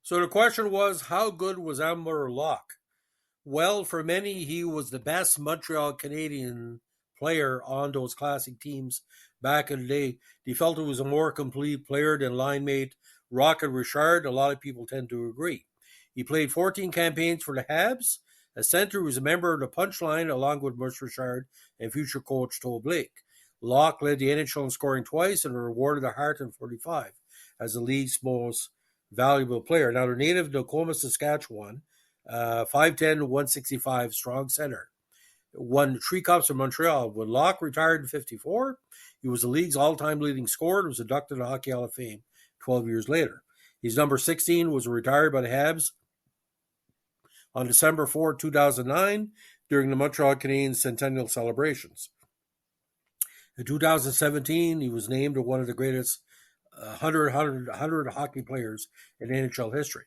So the question was, how good was Elmer Locke? Well, for many, he was the best Montreal Canadian player on those classic teams back in the day. They felt he was a more complete player than line mate Rocket Richard. A lot of people tend to agree. He played 14 campaigns for the Habs. As center, he was a member of the Punchline along with Mush Richard and future coach Toe Blake. Locke led the NHL in scoring twice and rewarded the Hart in 45 as the league's most valuable player. Now, they're native to Tacoma, Saskatchewan. 5'10", 165, strong center. Won 3 Cups in Montreal. When Locke retired in 54, he was the league's all-time leading scorer and was inducted to the Hockey Hall of Fame 12 years later. His number 16 was retired by the Habs on December 4, 2009, during the Montreal Canadiens centennial celebrations. In 2017, he was named one of the greatest 100 hockey players in NHL history.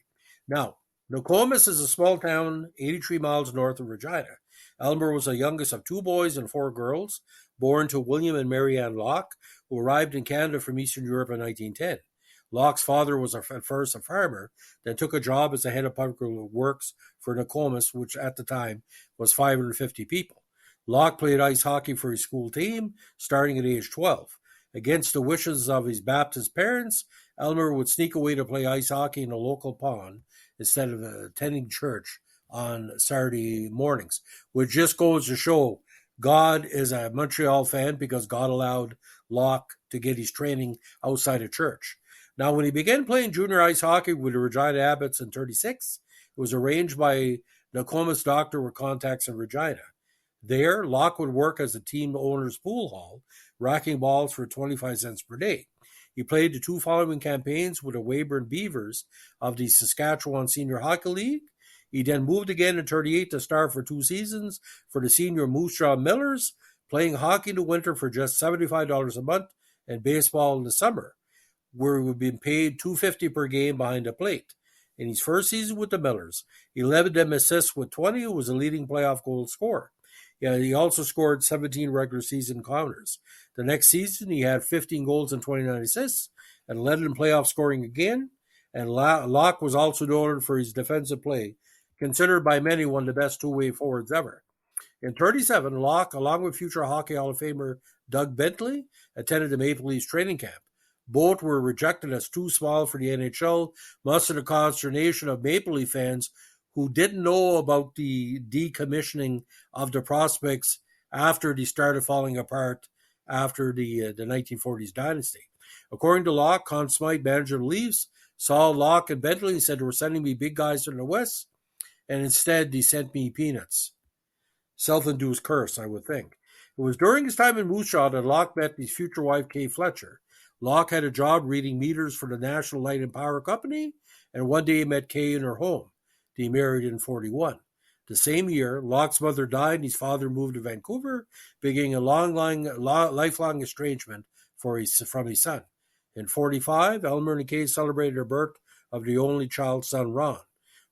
Now, Nokomis is a small town 83 miles north of Regina. Elmer was the youngest of 2 boys and 4 girls, born to William and Mary Ann Locke, who arrived in Canada from Eastern Europe in 1910. Locke's father was at first a farmer, then took a job as the head of public works for Nokomis, which at the time was 550 people. Locke played ice hockey for his school team, starting at age 12. Against the wishes of his Baptist parents, Elmer would sneak away to play ice hockey in a local pond instead of attending church on Saturday mornings, which just goes to show God is a Montreal fan because God allowed Locke to get his training outside of church. Now, when he began playing junior ice hockey with the Regina Abbots in 36, it was arranged by Nokomis doctor with contacts in Regina. There, Locke would work as a team owner's pool hall, racking balls for 25 cents per day. He played the 2 following campaigns with the Weyburn Beavers of the Saskatchewan Senior Hockey League. He then moved again in 38 to start for 2 seasons for the senior Moose Jaw Millers, playing hockey in the winter for just $75 a month and baseball in the summer, where he would be paid $250 per game behind the plate. In his first season with the Millers, he led them assists with 20 and was a leading playoff goal scorer. He also scored 17 regular season counters. The next season, he had 15 goals and 29 assists and led in playoff scoring again. And Locke was also noted for his defensive play, considered by many one of the best two-way forwards ever. In 37, Locke, along with future Hockey Hall of Famer Doug Bentley, attended the Maple Leafs training camp. Both were rejected as too small for the NHL, much to the consternation of Maple Leaf fans who didn't know about the decommissioning of the prospects after they started falling apart after the 1940s dynasty. According to Locke, Conn Smythe, manager of the Leafs, saw Locke and Bentley and said they were sending me big guys from the West, and instead they sent me peanuts. Self-induced curse, I would think. It was during his time in Moose Jaw that Locke met his future wife, Kay Fletcher. Locke had a job reading meters for the National Light and Power Company, and one day he met Kay in her home. They married in 41. The same year, Locke's mother died and his father moved to Vancouver, beginning a lifelong estrangement from his son. In 45, Elmer and Kay celebrated the birth of the only child son, Ron.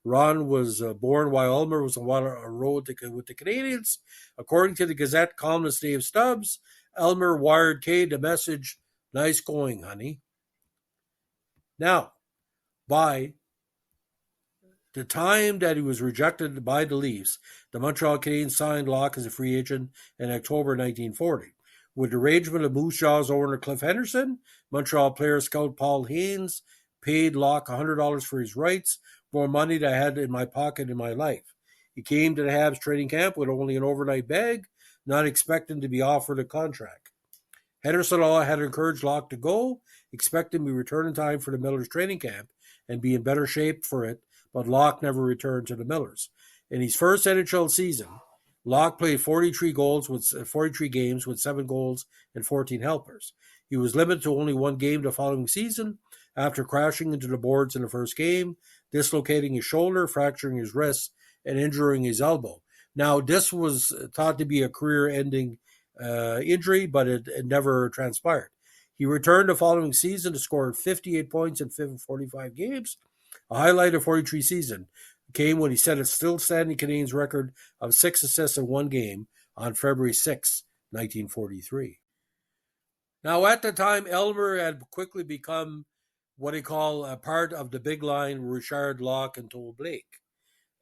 Ron was born while Elmer was on a road with the Canadiens. According to the Gazette columnist Dave Stubbs, Elmer wired Kay the message, "Nice going, honey." Now, by the time that he was rejected by the Leafs, the Montreal Canadiens signed Locke as a free agent in October 1940. With the arrangement of Moose Jaw's owner Cliff Henderson, Montreal player scout Paul Haynes paid Locke $100 for his rights, more money than I had in my pocket in my life. He came to the Habs training camp with only an overnight bag, not expecting to be offered a contract. Henderson had encouraged Locke to go, expecting to return in time for the Millers training camp and be in better shape for it, but Locke never returned to the Millers. In his first NHL season, Locke played 43 games with 7 goals and 14 helpers. He was limited to only 1 game the following season after crashing into the boards in the first game, dislocating his shoulder, fracturing his wrist, and injuring his elbow. Now, this was thought to be a career-ending injury, but it never transpired. He returned the following season to score 58 points in 45 games. A highlight of 43 season came when he set a still-standing Canadiens record of 6 assists in 1 game on February 6, 1943. Now, at the time, Elmer had quickly become what they call a part of the big line Richard, Locke, and Toe Blake.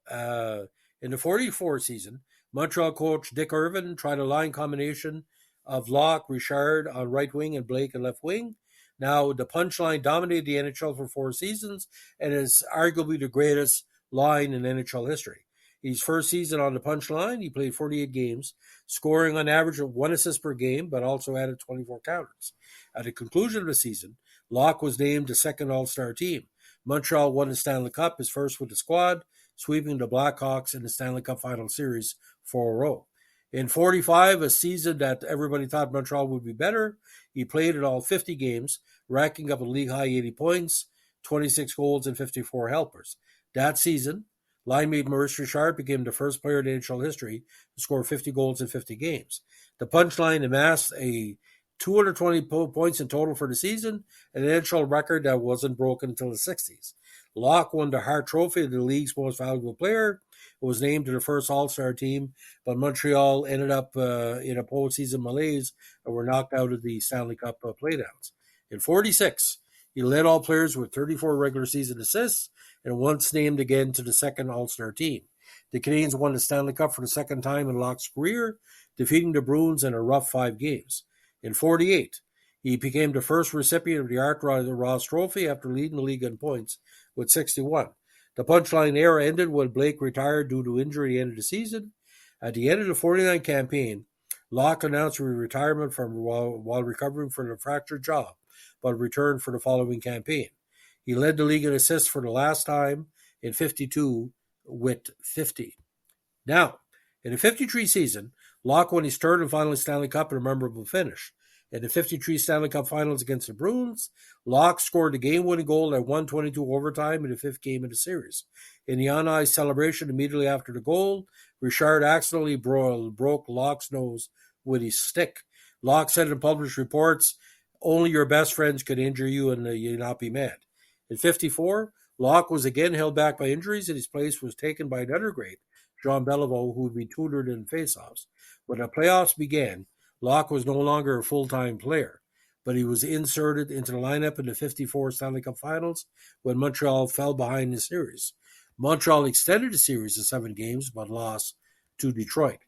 Uh, in the 44 season, Montreal coach Dick Irvin tried a line combination of Locke, Richard on right wing, and Blake on left wing. Now, the punchline dominated the NHL for 4 seasons and is arguably the greatest line in NHL history. His first season on the punchline, he played 48 games, scoring on average of 1 assist per game, but also added 24 counters. At the conclusion of the season, Locke was named the second All-Star team. Montreal won the Stanley Cup, his first with the squad, sweeping the Blackhawks in the Stanley Cup Final Series 4-0. In 45, a season that everybody thought Montreal would be better, he played in all 50 games, racking up a league-high 80 points, 26 goals, and 54 helpers. That season, linemate Maurice Richard became the first player in NHL history to score 50 goals in 50 games. The punchline amassed a 220 points in total for the season, an NHL record that wasn't broken until the 60s. Locke won the Hart Trophy, the league's most valuable player. It was named to the first All-Star team, but Montreal ended up in a postseason malaise and were knocked out of the Stanley Cup playdowns. In 46, he led all players with 34 regular season assists and once named again to the second All-Star team. The Canadiens won the Stanley Cup for the second time in Locke's career, defeating the Bruins in a rough 5 games. In 48, he became the first recipient of the Art Ross Trophy after leading the league in points with 61. The punchline era ended when Blake retired due to injury at the end of the season. At the end of the 49 campaign, Locke announced his retirement while recovering from a fractured jaw, but returned for the following campaign. He led the league in assists for the last time in 52 with 50. Now, in the 53 season, Locke won his third and final Stanley Cup in a memorable finish. In the 53 Stanley Cup Finals against the Bruins, Locke scored the game-winning goal at 1:22 overtime in the 5th game of the series. In the on-ice celebration immediately after the goal, Richard accidentally broke Locke's nose with his stick. Locke said in published reports, "Only your best friends could injure you and you not be mad." In 54, Locke was again held back by injuries and his place was taken by another great, Jean Beliveau, who would be tutored in faceoffs. When the playoffs began, Locke was no longer a full-time player, but he was inserted into the lineup in the 54 Stanley Cup Finals when Montreal fell behind the series. Montreal extended the series to 7 games, but lost to Detroit.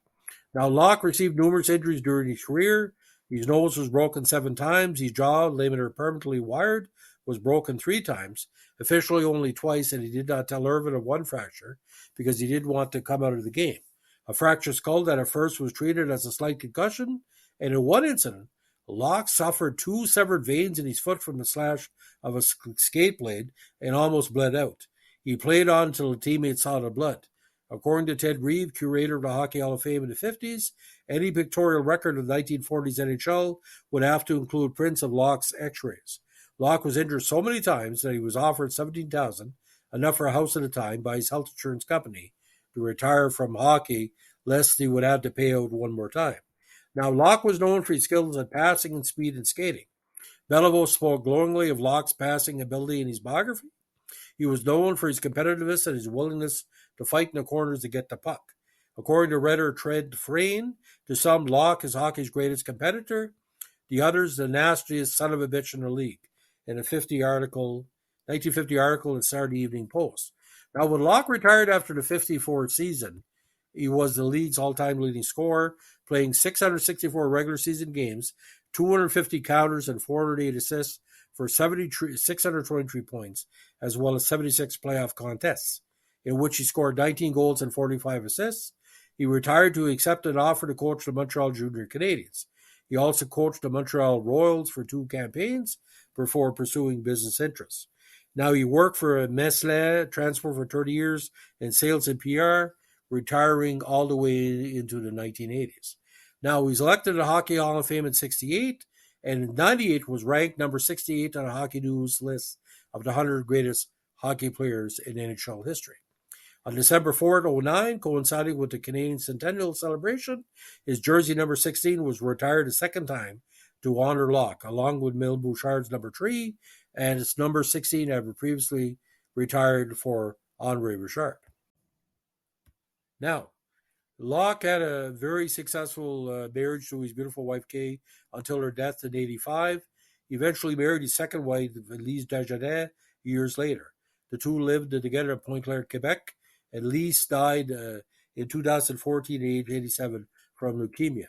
Now, Locke received numerous injuries during his career. His nose was broken 7 times. His jaw, later permanently wired, was broken 3 times, officially only twice, and he did not tell Irvin of one fracture because he didn't want to come out of the game. A fractured skull that at first was treated as a slight concussion, and in one incident, Locke suffered 2 severed veins in his foot from the slash of a skate blade and almost bled out. He played on until a teammate saw the blood. According to Ted Reeve, curator of the Hockey Hall of Fame in the 50s, any pictorial record of the 1940s NHL would have to include prints of Locke's x-rays. Locke was injured so many times that he was offered $17,000, enough for a house at a time, by his health insurance company to retire from hockey, lest he would have to pay out one more time. Now, Locke was known for his skills at passing and speed and skating. Beliveau spoke glowingly of Locke's passing ability in his biography. He was known for his competitiveness and his willingness to fight in the corners to get the puck. According to writer Tread Frayne, to some, Locke is hockey's greatest competitor, the others the nastiest son of a bitch in the league, in a 1950 article in Saturday Evening Post. Now, when Locke retired after the 54 season, he was the league's all-time leading scorer, playing 664 regular season games, 250 counters, and 408 assists for 623 points, as well as 76 playoff contests, in which he scored 19 goals and 45 assists. He retired to accept an offer to coach the Montreal Junior Canadiens. He also coached the Montreal Royals for 2 campaigns before pursuing business interests. Now, he worked for Nestlé Transport for 30 years in sales and PR, retiring all the way into the 1980s. Now, he was elected to the Hockey Hall of Fame in 68, and in 98 was ranked number 68 on a Hockey News list of the 100 greatest hockey players in NHL history. On December 4th, 2009, coinciding with the Canadian Centennial celebration, his jersey number 16 was retired a second time to honor Locke, along with Mil Bouchard's number 3, and its number 16 had previously retired for Henri Richard. Now, Locke had a very successful marriage to his beautiful wife Kay until her death in 1985. He eventually married his second wife, Lise Desjardins, years later. The two lived together at Pointe-Claire, Quebec, and Lise died in 2014 at age 87 from leukemia.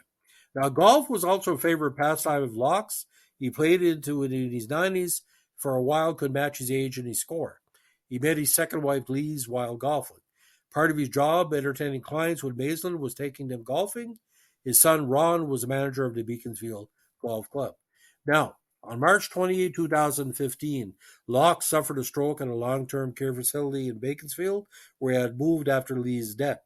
Now, golf was also a favorite pastime of Locke's. He played into it in his 90s. For a while, could match his age and his score. He met his second wife, Lise, while golfing. Part of his job entertaining clients with Maisland was taking them golfing. His son, Ron, was the manager of the Beaconsfield Golf Club. Now, on March 28, 2015, Locke suffered a stroke in a long-term care facility in Beaconsfield, where he had moved after Lee's death.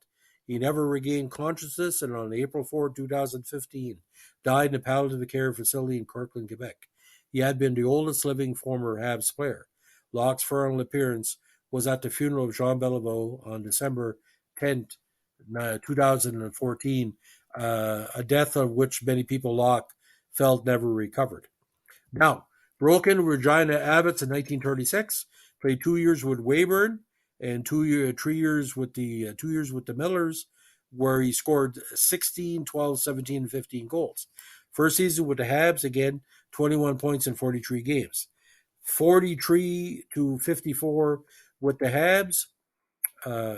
He never regained consciousness, and on April 4, 2015, died in a palliative care facility in Kirkland, Quebec. He had been the oldest living former Habs player. Locke's final appearance was at the funeral of Jean Beliveau on December 10, 2014, a death of which many people Locke felt never recovered. Now, broken Regina Abbots in 1936, played 2 years with Weyburn and 3 years with the Millers, where he scored 16, 12, 17, and 15 goals. First season with the Habs, again, 21 points in 43 games. 43 to 54 with the Habs,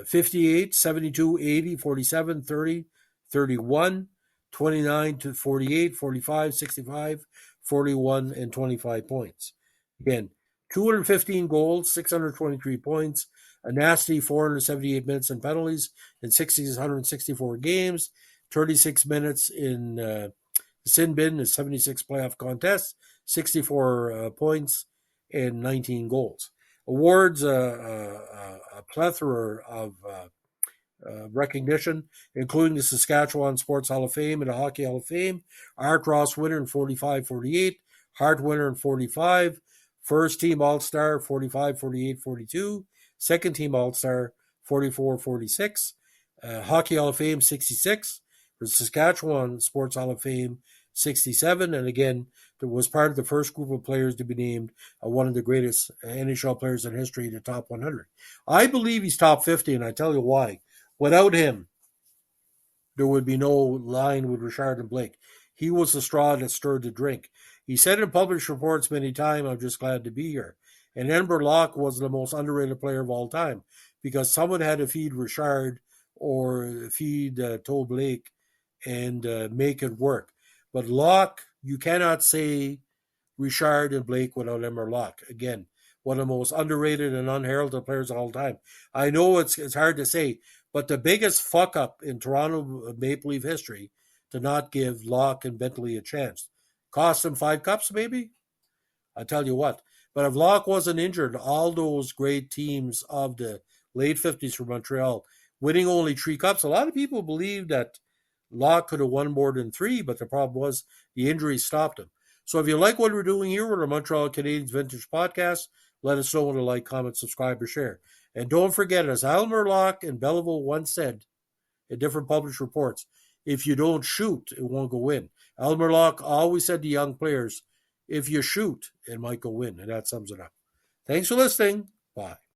58, 72, 80, 47, 30, 31, 29 to 48, 45, 65, 41, and 25 points. Again, 215 goals, 623 points, a nasty 478 minutes in penalties in 664 games, 36 minutes in the sin bin, 76 playoff contests, 64 points, and 19 goals. Awards, a plethora of recognition, including the Saskatchewan Sports Hall of Fame and the Hockey Hall of Fame. Art Ross winner in 45-48, Hart winner in 45, first team All-Star 45-48-42, second team All-Star 44-46, Hockey Hall of Fame 66, for the Saskatchewan Sports Hall of Fame 67, and again, that was part of the first group of players to be named one of the greatest NHL players in history, the top 100. I believe he's top 50, and I tell you why. Without him, there would be no line with Richard and Blake. He was the straw that stirred the drink. He said in published reports many times, "I'm just glad to be here." And Edmund Locke was the most underrated player of all time because someone had to feed Richard or feed Toe Blake and make it work. But Locke, you cannot say Richard and Blake without Edmund Locke. Again, one of the most underrated and unheralded players of all time. I know it's hard to say, but the biggest fuck up in Toronto Maple Leaf history to not give Locke and Bentley a chance. Cost them 5 cups, maybe? I tell you what. But if Locke wasn't injured, all those great teams of the late 50s from Montreal, winning only 3 cups, a lot of people believe that Locke could have won more than 3, but the problem was the injuries stopped him. So if you like what we're doing here with our Montreal Canadiens Vintage Podcast, let us know to like, comment, subscribe, or share. And don't forget, as Elmer Locke and Beliveau once said in different published reports, if you don't shoot, it won't go in. Elmer Locke always said to young players, if you shoot, it might go in. And that sums it up. Thanks for listening. Bye.